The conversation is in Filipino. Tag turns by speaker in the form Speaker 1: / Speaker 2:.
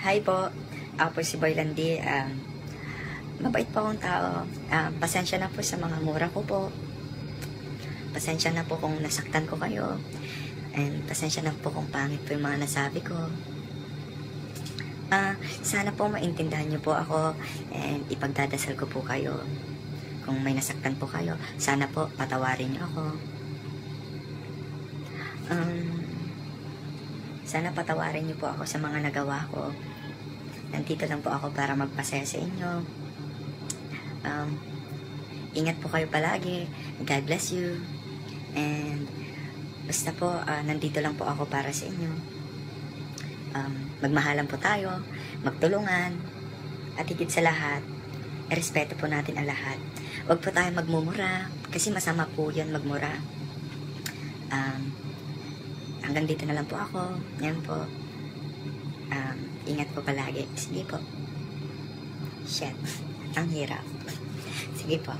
Speaker 1: Hi po, ako po si Boy Landi. Mabait po akong tao. Pasensya na po sa mga mura ko po. Pasensya na po kung nasaktan ko kayo. And pasensya na po kung pangit po yung mga nasabi ko. Sana po maintindihan niyo po ako and ipagdadasal ko po kayo. Kung may nasaktan po kayo, sana po patawarin niyo ako. Sana patawarin niyo po ako sa mga nagawa ko. Nandito lang po ako para magpasaya sa inyo. Ingat po kayo palagi. God bless you. And basta po, nandito lang po ako para sa inyo. Magmahalan po tayo, magtulungan, at higit sa lahat, respeto po natin ang lahat. Huwag po tayo magmumura, kasi masama po yun magmura. Hanggang dito na lang po ako. Yan po. Ingat po palagi. Sige po. Shit. Ang hirap. Sige po.